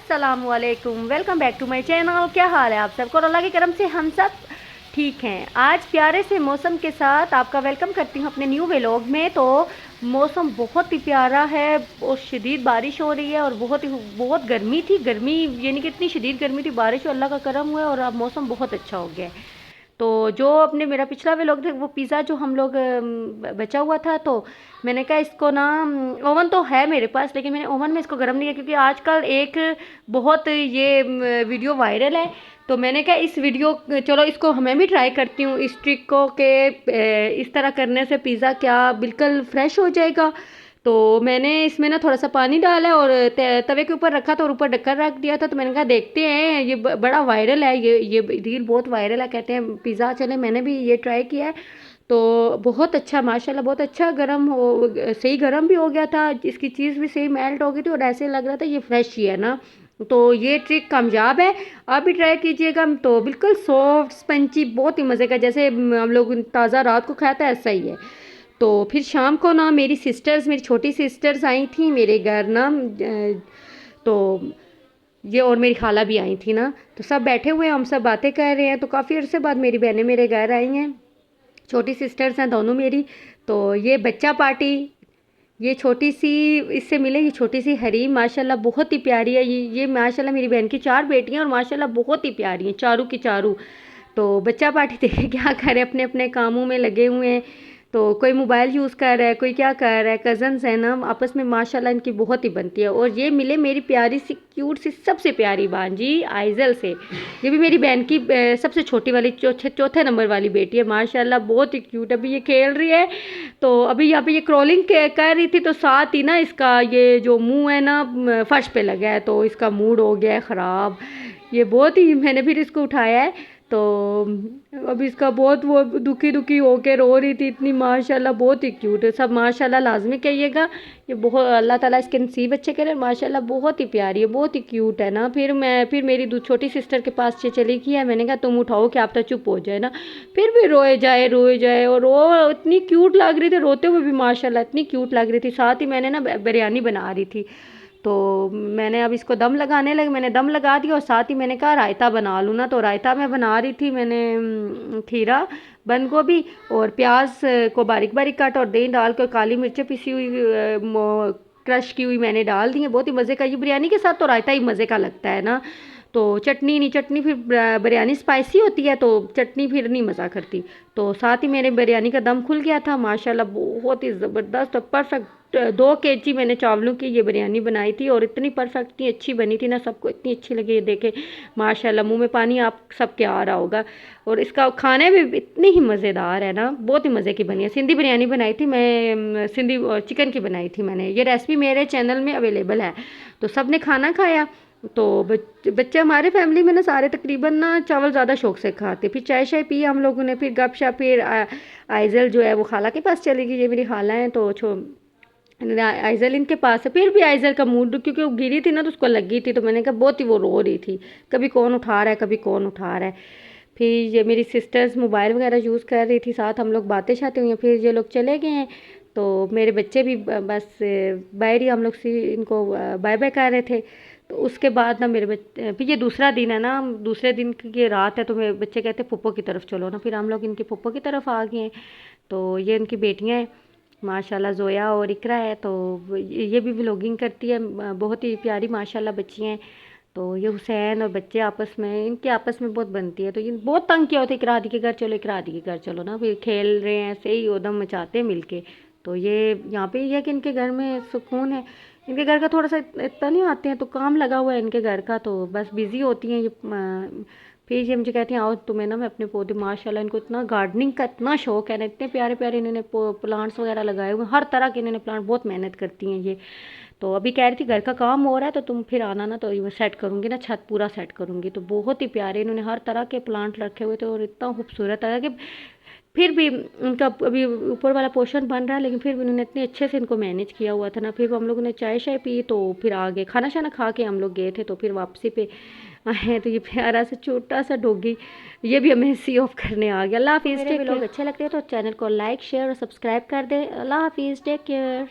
अस्सलामुअलैकुम, welcome back to my channel. क्या हाल है आप सबको? और अल्लाह के करम से हम सब ठीक हैं। आज प्यारे से मौसम के साथ आपका वेलकम करती हूँ अपने न्यू व्लॉग में। तो मौसम बहुत ही प्यारा है, बहुत शदीद बारिश हो रही है और बहुत गर्मी थी। गर्मी यानी कि इतनी शदीद गर्मी थी, बारिश और अल्लाह का करम हुआ है और अब मौसम बहुत अच्छा हो गया है। तो जो अपने मेरा पिछला व्लॉग था, वो पिज़्ज़ा जो हम लोग बचा हुआ था, तो मैंने कहा इसको ना, ओवन तो है मेरे पास लेकिन मैंने ओवन में इसको गर्म नहीं किया क्योंकि आजकल एक बहुत ये वीडियो वायरल है। तो मैंने कहा इस वीडियो, चलो इसको मैं भी ट्राई करती हूँ इस ट्रिक को कि इस तरह करने से पिज़्ज़ा क्या बिल्कुल फ्रेश हो जाएगा। तो मैंने इसमें ना थोड़ा सा पानी डाला और तवे के ऊपर रखा था और ऊपर ढक्कन रख दिया था। तो मैंने कहा देखते हैं, ये बड़ा वायरल है, ये रील बहुत वायरल है, कहते हैं पिज़्ज़ा। चले मैंने भी ये ट्राई किया है तो बहुत अच्छा, माशाल्लाह बहुत अच्छा गरम हो, सही गरम भी हो गया था, इसकी चीज़ भी सही मेल्ट हो गई थी और ऐसे लग रहा था ये फ्रेश ही है ना। तो ये ट्रिक कामयाब है, आप भी ट्राई कीजिएगा। तो बिल्कुल सॉफ्ट स्पंची, बहुत ही मज़े का, जैसे हम लोग ताज़ा रात को खाते हैं ऐसा ही है। तो फिर शाम को ना मेरी सिस्टर्स, मेरी छोटी सिस्टर्स आई थी मेरे घर ना, तो ये और मेरी खाला भी आई थी ना, तो सब बैठे हुए हैं, हम सब बातें कर रहे हैं। तो काफ़ी अरसे बाद मेरी बहनें मेरे घर आई हैं, छोटी सिस्टर्स हैं दोनों मेरी। तो ये बच्चा पार्टी, ये छोटी सी, इससे मिले, ये छोटी सी हरीम माशाल्लाह बहुत ही प्यारी है। ये माशाल्लाह मेरी बहन की 4 बेटियां और माशाल्लाह बहुत ही प्यारी हैं चारों की चारों। तो बच्चा पार्टी देखे क्या करे, अपने अपने कामों में लगे हुए हैं। तो कोई मोबाइल यूज़ कर रहा है, कोई क्या कर रहा है। कज़न्स हैं ना, आपस में माशाल्लाह इनकी बहुत ही बनती है। और ये मिले मेरी प्यारी सी क्यूट सी सबसे प्यारी भांजी आइज़ल से। ये भी मेरी बहन की सबसे छोटी वाली चौथे नंबर वाली बेटी है, माशाल्लाह बहुत ही क्यूट। अभी ये खेल रही है, तो अभी यहाँ पे ये क्रॉलिंग कर रही थी, तो साथ ही ना इसका ये जो मुंह है ना फर्श पे लगा है, तो इसका मूड हो गया है ख़राब। ये बहुत ही, मैंने फिर इसको उठाया है तो अब इसका बहुत वो दुखी दुखी होके रो रही थी इतनी, माशाल्लाह बहुत ही क्यूट है। सब माशाल्लाह लाजमी कहिएगा, ये बहुत अल्लाह ताला इसके नसीब अच्छे करे, माशाल्लाह बहुत ही प्यारी है, बहुत ही क्यूट है ना। फिर मेरी छोटी सिस्टर के पास चली गई है, मैंने कहा तुम उठाओ कि आप तो चुप हो जाए ना। फिर भी रोए जाए और वो इतनी क्यूट लग रही थी, रोते हुए भी माशाल्लाह इतनी क्यूट लग रही थी। साथ ही मैंने ना बिरयानी बना रही थी, तो मैंने अब इसको दम लगाने लगी, मैंने दम लगा दिया और साथ ही मैंने कहा रायता बना लूँ ना। तो रायता मैं बना रही थी, मैंने खीरा, बंद गोभी और प्याज को बारीक बारीक काटा और दही डाल कर काली मिर्चें पिसी हुई क्रश की हुई मैंने डाल दी है। बहुत ही मज़े का, ये बिरयानी के साथ तो रायता ही मज़े का लगता है ना। तो चटनी नहीं, चटनी फिर बिरयानी स्पाइसी होती है तो चटनी फिर नहीं मज़ा करती। तो साथ ही मेरे बिरयानी का दम खुल गया था, माशाल्लाह बहुत ही ज़बरदस्त और परफेक्ट 2 केजी मैंने चावलों की ये बिरयानी बनाई थी और इतनी परफेक्ट, इतनी अच्छी बनी थी ना, सबको इतनी अच्छी लगी। ये देखे माशाल्लाह, मुंह में पानी आप सबके आ रहा होगा। और इसका खाने में इतनी ही मज़ेदार है ना, बहुत ही मज़े की बनी है। सिंधी बिरयानी बनाई थी मैं, सिंधी चिकन की बनाई थी मैंने। ये रेसिपी मेरे चैनल में अवेलेबल है। तो सब ने खाना खाया। तो बच्चे हमारे फैमिली में ना सारे तकरीबन ना चावल ज़्यादा शौक से खाते। फिर चाय शाय पी हम लोगों ने, फिर गपशप। फिर आइज़ल जो है वो खाला के पास चली गई, ये मेरी खाला हैं तो आइज़ल इनके पास है। फिर भी आइज़ल का मूड, क्योंकि वो गिरी थी ना तो उसको लगी थी, तो मैंने कहा बहुत ही वो रो रही थी, कभी कौन उठा रहा है कभी कौन उठा रहा है। फिर ये मेरी सिस्टर्स मोबाइल वगैरह यूज़ कर रही थी, साथ हम लोग बातें शातें हुई। फिर ये लोग चले गए हैं, तो मेरे बच्चे भी बस बाहर ही हम लोग इनको बाय बाय कर रहे थे। तो उसके बाद ना मेरे बच्चे, फिर ये दूसरा दिन है ना, दूसरे दिन की रात है, तो मेरे बच्चे कहते फुप्पो की तरफ चलो ना। फिर हम लोग इनकी फुप्पो की तरफ आ गए हैं। तो ये इनकी बेटियां हैं माशाल्लाह, ज़ोया और इकरा है। तो ये भी व्लॉगिंग करती है, बहुत ही प्यारी माशाल्लाह बच्ची हैं। तो ये हुसैन और बच्चे आपस में, इनके आपस में बहुत बनती है। तो ये बहुत तंग किया होता है, इकरा दी के घर चलो, इकरा दी के घर चलो ना। फिर खेल रहे हैं ऐसे ही उदम मचाते हैं मिलके। तो ये यहाँ पे ये है कि इनके घर में सुकून है। इनके घर का थोड़ा सा इतना नहीं आते हैं, तो काम लगा हुआ है इनके घर का, तो बस बिज़ी होती हैं ये। फिर ये मुझे कहती हैं आओ तुम्हें ना मैं अपने पौधे, माशाल्लाह इनको इतना गार्डनिंग का इतना शौक है ना, इतने प्यारे प्यारे इन्होंने प्लांट्स वगैरह लगाए हुए हैं, हर तरह के इन्होंने प्लांट, बहुत मेहनत करती हैं ये। तो अभी कह रही थी घर का काम हो रहा है तो तुम फिर आना ना, तो मैं सेट करूँगी ना, छत पूरा सेट करूँगी। तो बहुत ही प्यारे इन्होंने हर तरह के प्लांट रखे हुए थे और इतना खूबसूरत है कि फिर भी उनका अभी ऊपर वाला पोर्शन बन रहा है, लेकिन फिर भी उन्होंने इतने अच्छे से इनको मैनेज किया हुआ था ना। फिर हम लोगों ने चाय शाय पी, तो फिर आगे खाना शाना खा के हम लोग गए थे। तो फिर वापसी पे आए हैं, तो ये प्यारा सा छोटा सा डॉगी ये भी हमें सी ऑफ करने आ गया। अल्लाह हाफिज़। मेरे व्लॉग अच्छे लगते हैं तो चैनल को लाइक शेयर और सब्सक्राइब कर दे। अल्लाह हाफिज़, टेक केयर।